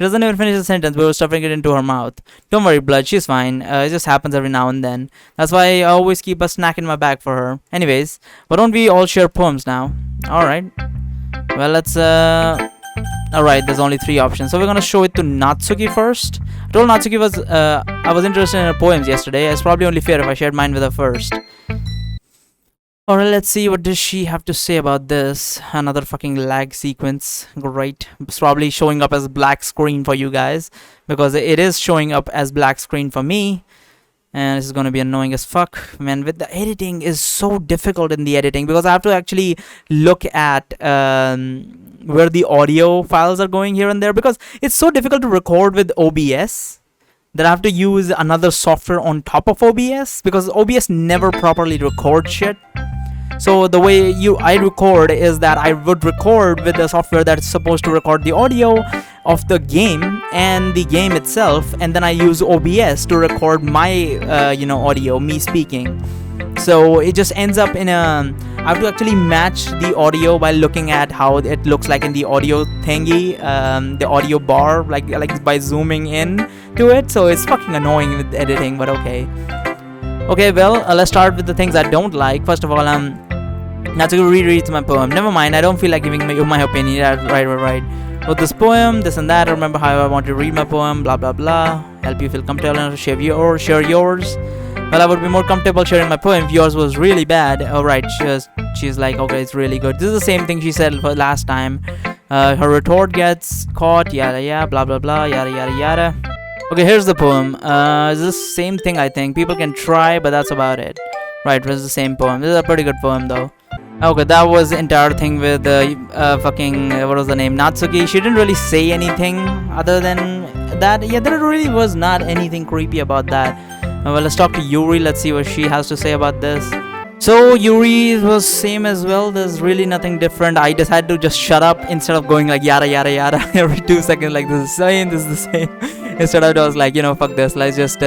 She doesn't even finish the sentence before stuffing it into her mouth. Don't worry, blood, she's fine. It just happens every now and then. That's why I always keep a snack in my bag for her. Anyways, why don't we all share poems now? Alright. Well, let's alright, there's only 3 options. So we're gonna show it to Natsuki first. I told Natsuki I was interested in her poems yesterday. It's probably only fair if I shared mine with her first. Alright, let's see what does she have to say about this. Another fucking lag sequence. Great. It's probably showing up as black screen for you guys, because it is showing up as black screen for me. And this is going to be annoying as fuck. Man, with the editing is so difficult in the editing, because I have to actually look at where the audio files are going here and there, because it's so difficult to record with OBS that I have to use another software on top of OBS, because OBS never properly records shit. So the way I record is that I would record with the software that's supposed to record the audio of the game and the game itself, and then I use OBS to record my audio, me speaking. So it just ends up in a, I have to actually match the audio by looking at how it looks like in the audio thingy, the audio bar, like by zooming in to it. So it's fucking annoying with editing, but okay. Okay, well, let's start with the things I don't like. First of all, Natsuki rereads my poem. Never mind, I don't feel like giving you my opinion. Yeah, right. With this poem, this and that, I remember how I want to read my poem, blah blah blah. Help you feel comfortable and share yours. Well, I would be more comfortable sharing my poem if yours was really bad. Alright, she's like, okay, it's really good. This is the same thing she said last time. Her retort gets caught, yada, blah blah blah, yada. Okay, here's the poem. It's the same thing, I think. People can try, but that's about it. Right, it's the same poem. This is a pretty good poem, though. Okay, that was the entire thing with what was the name? Natsuki. She didn't really say anything other than that. Yeah, there really was not anything creepy about that. Well, let's talk to Yuri. Let's see what she has to say about this. So Yuri was same as well. There's really nothing different. I decided to just shut up instead of going like yada every 2 seconds, like this is the same. Instead I was like, fuck this, let's just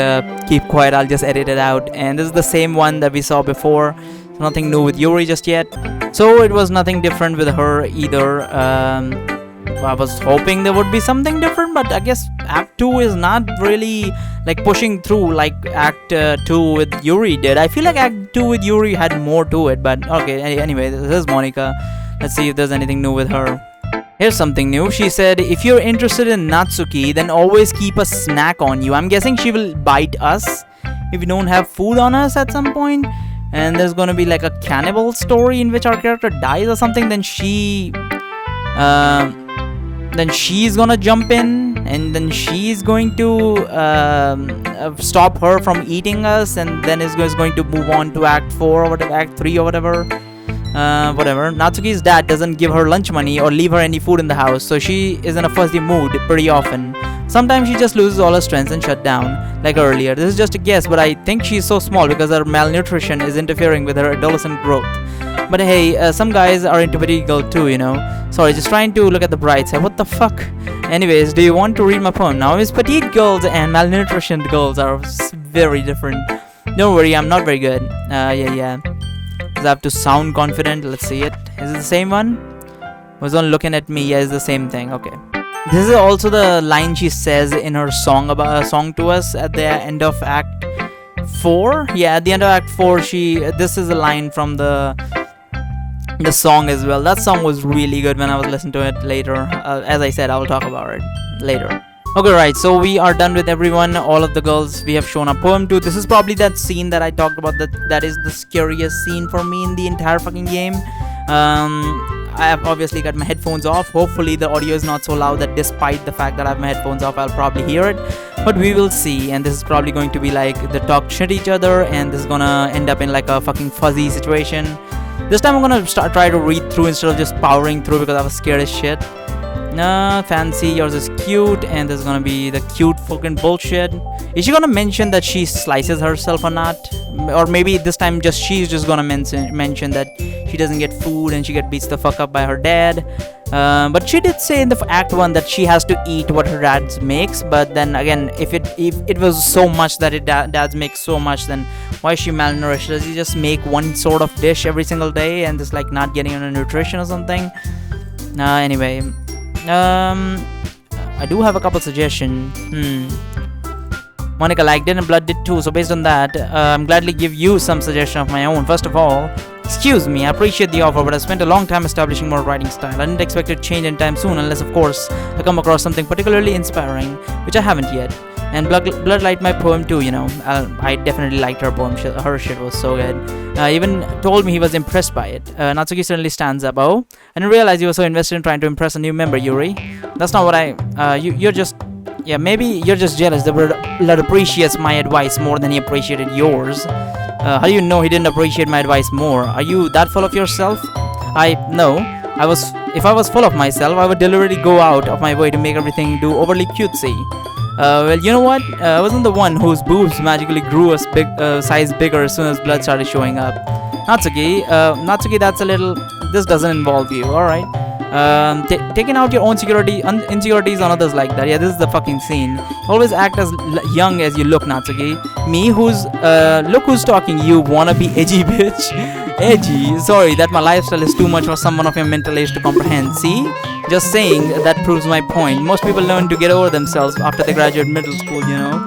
keep quiet, I'll just edit it out. And this is the same one that we saw before. Nothing new with Yuri just yet. So it was nothing different with her either. I was hoping there would be something different, but I guess Act 2 is not really like pushing through like Act 2 with Yuri did. I feel like Act 2 with Yuri had more to it, but okay, anyway, this is Monica. Let's see if there's anything new with her. Here's something new. She said, if you're interested in Natsuki, then always keep a snack on you. I'm guessing she will bite us if we don't have food on us at some point. And there's gonna be like a cannibal story in which our character dies or something. Then she's gonna jump in, and then she's going to stop her from eating us, and then is going to move on to Act 4 or whatever, Act 3 or whatever. Whatever. Natsuki's dad doesn't give her lunch money or leave her any food in the house, so she is in a fuzzy mood pretty often. Sometimes she just loses all her strength and shut down, like earlier. This is just a guess, but I think she's so small because her malnutrition is interfering with her adolescent growth. But hey, some guys are into petite girl too, Sorry, just trying to look at the bright side. What the fuck? Anyways, do you want to read my poem now? Is petite girls and malnutrition girls are very different. Don't worry, I'm not very good. Yeah. I have to sound confident. Let's see it. Is it the same one? Was on looking at me? Yeah, it's the same thing. Okay. This is also the line she says in her song to us at the end of Act 4. Yeah, at the end of Act 4, this is a line from the song as well. That song was really good when I was listening to it later. As I said, I will talk about it later. Okay, right, so we are done with everyone, all of the girls we have shown a poem to. This is probably that scene that I talked about, that is the scariest scene for me in the entire fucking game. I have obviously got my headphones off. Hopefully the audio is not so loud that despite the fact that I have my headphones off, I'll probably hear it. But we will see, and this is probably going to be like they talk shit each other, and this is gonna end up in like a fucking fuzzy situation. This time I'm gonna try to read through instead of just powering through because I was scared as shit. Nah, fancy, yours is cute, and there's gonna be the cute fucking bullshit. Is she gonna mention that she slices herself or not? Or maybe this time she's just gonna mention that she doesn't get food and she beats the fuck up by her dad. But she did say in the Act 1 that she has to eat what her dad makes. But then again, if it was so much that dad's makes so much, then why is she malnourished? Does he just make one sort of dish every single day and just like not getting enough nutrition or something? Anyway. I do have a couple suggestions. Monica liked it and Blood did too, so based on that, I'm gladly give you some suggestion of my own. First of all, excuse me, I appreciate the offer, but I spent a long time establishing more writing style. I didn't expect it to change anytime soon, unless of course I come across something particularly inspiring, which I haven't yet. And Blood liked my poem too, you know. I definitely liked her poem. Her shit was so good. Even told me he was impressed by it. Natsuki certainly stands up. Oh, I didn't realize you were so invested in trying to impress a new member, Yuri. That's not what you're just... Yeah, maybe you're just jealous that Blood appreciates my advice more than he appreciated yours. How do you know he didn't appreciate my advice more? Are you that full of yourself? No. If I was full of myself, I would deliberately go out of my way to make everything do overly cutesy. Well, you know what? I wasn't the one whose boobs magically grew a size bigger as soon as Blood started showing up. Natsuki, that's a little... This doesn't involve you, alright? Taking out your own insecurities on others like that. Yeah, this is the fucking scene. Always act as young as you look, Natsuki. Me, look who's talking, you wanna be edgy bitch. Edgy? Sorry, that my lifestyle is too much for someone of your mental age to comprehend. See? Just saying, that proves my point. Most people learn to get over themselves after they graduate middle school, you know.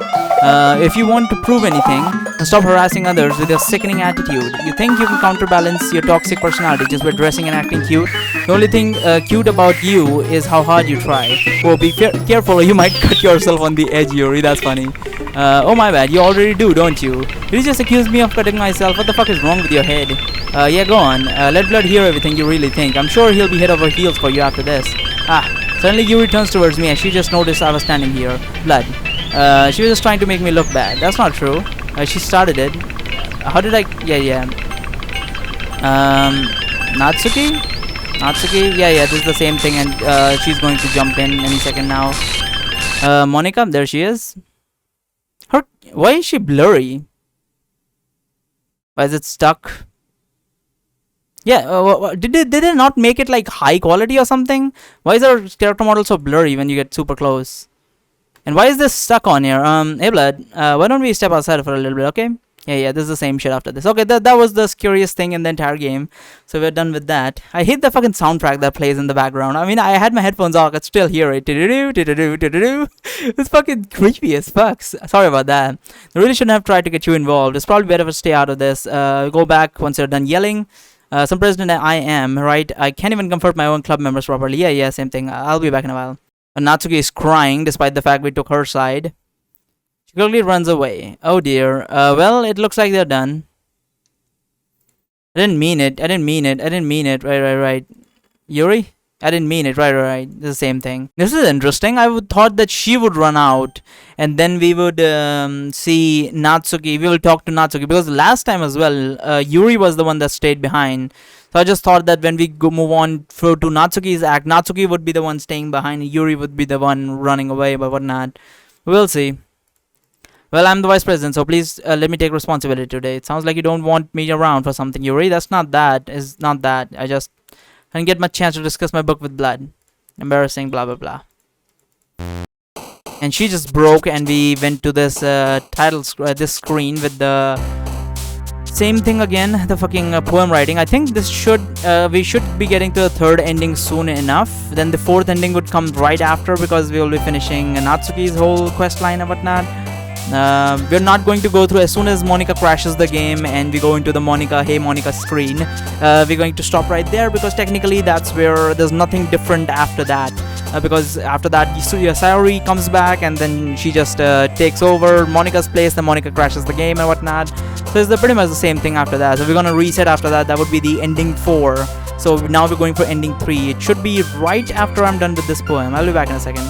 If you want to prove anything, stop harassing others with your sickening attitude. You think you can counterbalance your toxic personality just by dressing and acting cute? The only thing cute about you is how hard you try. Oh, be careful or you might cut yourself on the edge, Yuri. That's funny. Oh my bad, you already do, don't you? You just accused me of cutting myself. What the fuck is wrong with your head? Yeah, go on. Let Blood hear everything you really think. I'm sure he'll be head over heels for you after this. Suddenly Yuri turns towards me and she just noticed I was standing here. Blood. She was just trying to make me look bad. That's not true. She started it. How did I... Yeah. Natsuki? Yeah, this is the same thing and she's going to jump in any second now. Monica, there she is. Why is she blurry? Why is it stuck? Yeah, did they not make it like high quality or something? Why is our character model so blurry when you get super close? And why is this stuck on here? Hey Blood, why don't we step outside for a little bit, okay? Yeah, this is the same shit after this. Okay, that was the scariest thing in the entire game. So we're done with that. I hate the fucking soundtrack that plays in the background. I mean, I had my headphones off, I could still hear it. It's fucking creepy as fuck. Sorry about that. I really shouldn't have tried to get you involved. It's probably better to stay out of this. Go back once you're done yelling. Some president I am, right? I can't even comfort my own club members properly. Yeah, same thing. I'll be back in a while. Natsuki is crying despite the fact we took her side. She quickly runs away. Oh dear. Well, it looks like they're done. I didn't mean it. Right. Yuri? I didn't mean it. Right. This is the same thing. This is interesting. I would thought that she would run out and then we would see Natsuki. We will talk to Natsuki because last time as well, Yuri was the one that stayed behind. So I just thought that when we move on to Natsuki's act, Natsuki would be the one staying behind, Yuri would be the one running away, but whatnot. We'll see. Well, I'm the vice president, so please let me take responsibility today. It sounds like you don't want me around for something, Yuri. That's not that. It's not that. I just didn't get much chance to discuss my book with Blood. Embarrassing, blah, blah, blah. And she just broke, and we went to this this screen with the same thing again, the fucking poem writing. I think this we should be getting to the third ending soon enough. Then the fourth ending would come right after because we will be finishing Natsuki's whole quest line and whatnot. We're not going to go through as soon as Monica crashes the game and we go into the Hey Monica screen. We're going to stop right there because technically that's where there's nothing different after that. Because after that Sayori comes back and then she just takes over Monica's place, then Monica crashes the game and whatnot. So it's pretty much the same thing after that. So we're gonna reset after that. That would be the ending 4. So now we're going for ending 3. It should be right after I'm done with this poem. I'll be back in a second.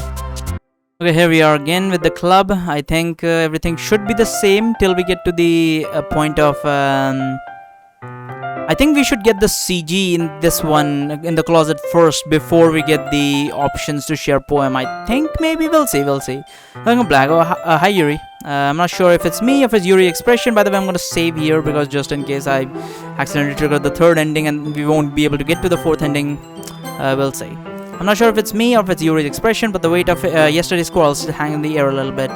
Okay, here we are again with the club. I think everything should be the same till we get to the point of... I think we should get the CG in this one in the closet first before we get the options to share poem. I think maybe we'll see. Going black. Oh, hi Yuri. I'm not sure if it's me or if it's Yuri expression. By the way, I'm going to save here because just in case I accidentally trigger the third ending and we won't be able to get to the fourth ending, we'll see. I'm not sure if it's me or if it's Yuri's expression, but the weight of yesterday's squirrels hang in the air a little bit.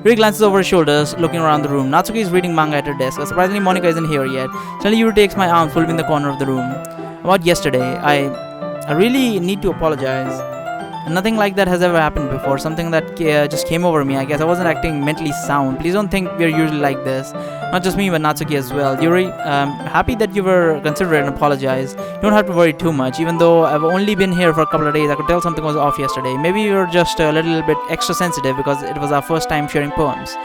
Yuri glances over his shoulders, looking around the room. Natsuki is reading manga at her desk. Surprisingly, Monica isn't here yet. Suddenly, Yuri takes my arm, fully in the corner of the room. About yesterday, I really need to apologize. nothing like that has ever happened before. Something that just came over me. I guess I wasn't acting mentally sound. Please don't think we're usually like this. Not just me, but Natsuki as well. Yuri, happy that you were considerate and apologize. You don't have to worry too much. Even though I've only been here for a couple of days, I could tell something was off yesterday. Maybe you're just a little bit extra sensitive because it was our first time sharing poems.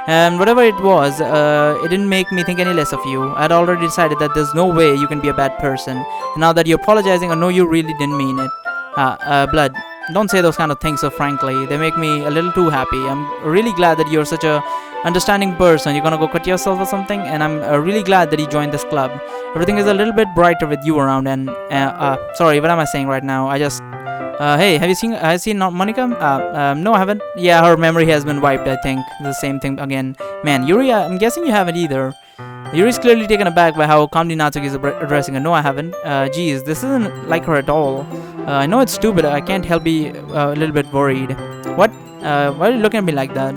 And whatever it was, it didn't make me think any less of you. I'd already decided that there's no way you can be a bad person. And now that you're apologizing, I know you really didn't mean it. Blood, don't say those kind of things so frankly. They make me a little too happy. I'm really glad that you're such a understanding person. You're gonna go cut yourself or something, and I'm really glad that you joined this club. Everything is a little bit brighter with you around. And sorry, what am I saying right now? I just hey, have you seen Monica? No, I haven't. Yeah, her memory has been wiped, I think. The same thing again. Man, Yuri, I'm guessing you haven't either. Yuri's clearly taken aback by how calmly Natsuki is addressing her. No, I haven't. Geez, this isn't like her at all. I know it's stupid. I can't help be a little bit worried. What? Why are you looking at me like that?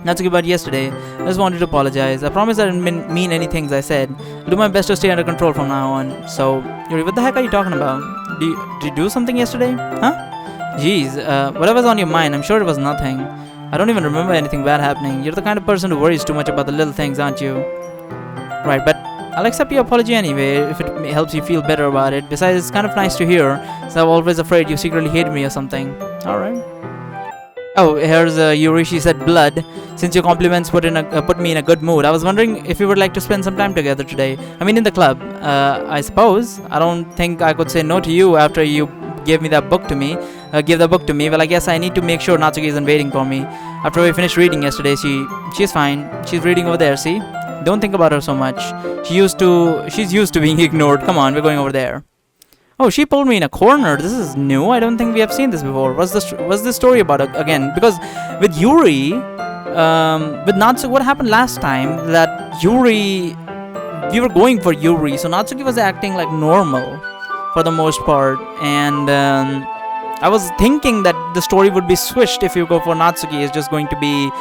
Natsuki, about yesterday, I just wanted to apologize. I promise I didn't mean any things I said. I'll do my best to stay under control from now on. So, Yuri, what the heck are you talking about? Did you do something yesterday? Huh? Jeez, whatever's on your mind, I'm sure it was nothing. I don't even remember anything bad happening. You're the kind of person who worries too much about the little things, aren't you? Right, but I'll accept your apology anyway if it helps you feel better about it. Besides, it's kind of nice to hear, so I'm always afraid you secretly hate me or something. Alright. Oh, here's Yuri. She said, blood. Since your compliments put me in a good mood, I was wondering if you would like to spend some time together today. I mean, in the club. I suppose. I don't think I could say no to you after you gave me that book to me. Give the book to me. Well, I guess I need to make sure Natsuki isn't waiting for me. After we finished reading yesterday, she's fine. She's reading over there. See? Don't think about her so much. She's used to being ignored. Come on, we're going over there. Oh, she pulled me in a corner. This is new. I don't think we have seen this before. What's this story about again? Because with Yuri, with Natsuki, what happened last time? That Yuri, we were going for Yuri, so Natsuki was acting like normal for the most part, and I was thinking that the story would be switched if you go for Natsuki. It's just going to be,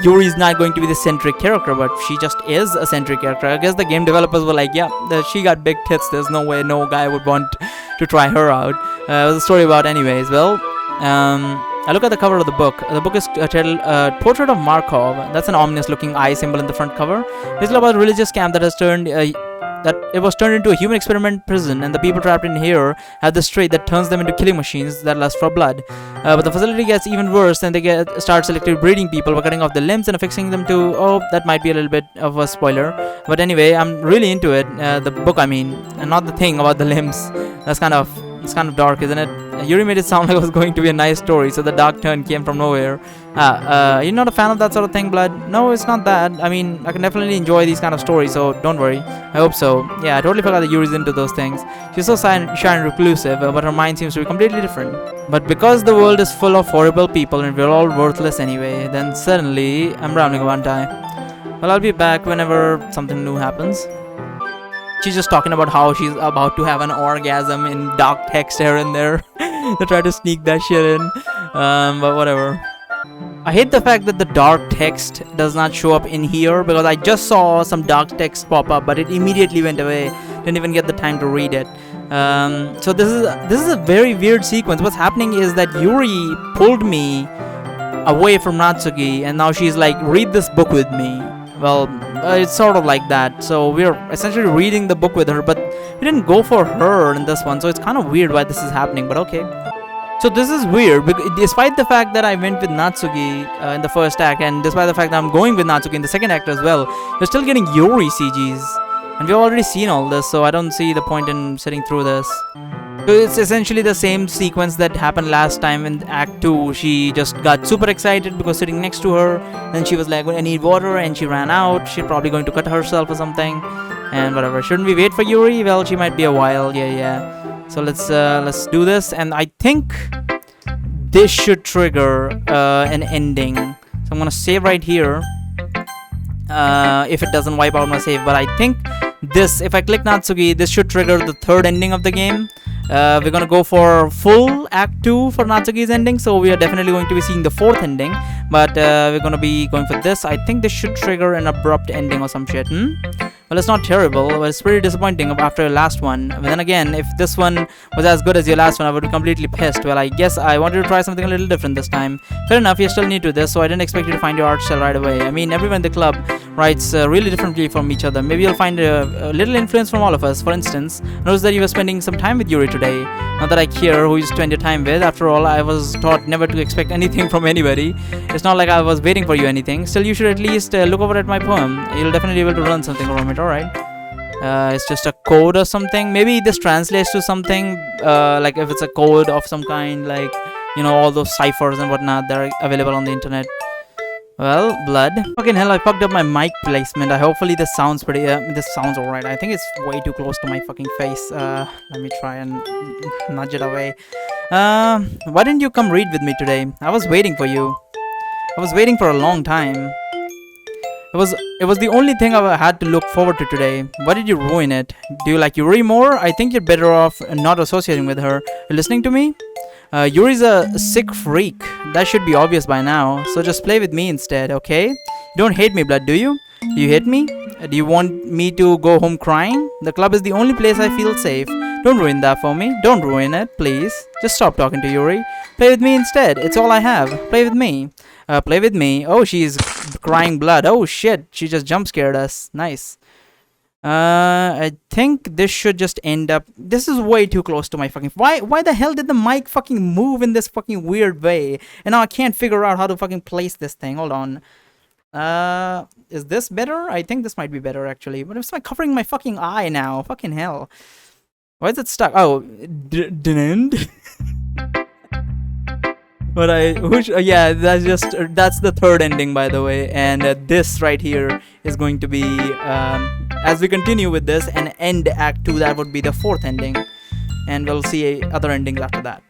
Yuri's not going to be the centric character, but she just is a centric character. I guess the game developers were like, yeah, she got big tits. There's no way no guy would want to try her out. It was a story about anyways. Well, I look at the cover of the book. The book is titled Portrait of Markov. That's an ominous looking eye symbol in the front cover. It's about a religious camp that has turned into a human experiment prison, and the people trapped in here have this trait that turns them into killing machines that lust for blood. But the facility gets even worse, and they start selectively breeding people by cutting off the limbs and affixing them to... Oh, that might be a little bit of a spoiler. But anyway, I'm really into it. The book, I mean, and not the thing about the limbs. It's kind of dark, isn't it? Yuri made it sound like it was going to be a nice story, so the dark turn came from nowhere. You're not a fan of that sort of thing, Blood? No, it's not that. I mean, I can definitely enjoy these kind of stories, so don't worry. I hope so. Yeah, I totally forgot that Yuri's into those things. She's so shy and reclusive, but her mind seems to be completely different. But because the world is full of horrible people and we're all worthless anyway, then suddenly I'm rambling one time. Well, I'll be back whenever something new happens. She's just talking about how she's about to have an orgasm in dark text here and there. They try to sneak that shit in, but whatever. I hate the fact that the dark text does not show up in here, because I just saw some dark text pop up, but it immediately went away. Didn't even get the time to read it. So this is a very weird sequence. What's happening is that Yuri pulled me away from Natsuki, and now she's like, read this book with me. Well, it's sort of like that. So we're essentially reading the book with her, but we didn't go for her in this one, so it's kind of weird why this is happening, but okay. So this is weird, despite the fact that I went with Natsuki in the first act, and despite the fact that I'm going with Natsuki in the second act as well, you're still getting Yuri CGs. And we've already seen all this, so I don't see the point in sitting through this. So it's essentially the same sequence that happened last time in Act 2. She just got super excited because sitting next to her, then she was like, I need water, and she ran out. She's probably going to cut herself or something, and whatever. Shouldn't we wait for Yuri? Well, she might be a while. Yeah. So let's do this, and I think this should trigger an ending. So I'm gonna save right here. If it doesn't wipe out my save, but I think this, if I click Natsuki, this should trigger the third ending of the game. We're gonna go for full Act 2 for Natsuki's ending, so we are definitely going to be seeing the fourth ending, but we're gonna be going for this. I think this should trigger an abrupt ending or some shit. Well, it's not terrible, but it's pretty disappointing after your last one. But then again, if this one was as good as your last one, I would be completely pissed. Well, I guess I wanted to try something a little different this time. Fair enough, you're still new to this, so I didn't expect you to find your art style right away. I mean, everyone in the club writes really differently from each other. Maybe you'll find a little influence from all of us. For instance, notice that you were spending some time with Yuri today. Not that I care who you spend your time with. After all, I was taught never to expect anything from anybody. It's not like I was waiting for you anything. Still, you should at least look over at my poem. You'll definitely be able to learn something from it, alright? It's just a code or something. Maybe this translates to something, like if it's a code of some kind, like, you know, all those ciphers and whatnot that are available on the internet. Well, blood. Fucking hell, I fucked up my mic placement. Hopefully this sounds pretty, this sounds alright. I think it's way too close to my fucking face. Let me try and nudge it away. Why didn't you come read with me today? I was waiting for you. I was waiting for a long time. It was the only thing I had to look forward to today. Why did you ruin it? Do you like Yuri more? I think you're better off not associating with her. You listening to me? Yuri's a sick freak. That should be obvious by now. So just play with me instead, okay? You don't hate me, blood, do you? Do you hate me? Do you want me to go home crying? The club is the only place I feel safe. Don't ruin that for me. Don't ruin it, please. Just stop talking to Yuri. Play with me instead. It's all I have. Play with me. Play with me. Oh, she's crying blood. Oh shit, she just jump scared us. Nice. I think this should just end up. This is way too close to my fucking. Why the hell did the mic fucking move in this fucking weird way? And now I can't figure out how to fucking place this thing. Hold on. Is this better? I think this might be better actually. But it's like covering my fucking eye now. Fucking hell. Why is it stuck? Oh, didn't end. But yeah, that's the third ending, by the way, and this right here is going to be, as we continue with this and end Act 2, that would be the fourth ending, and we'll see other endings after that.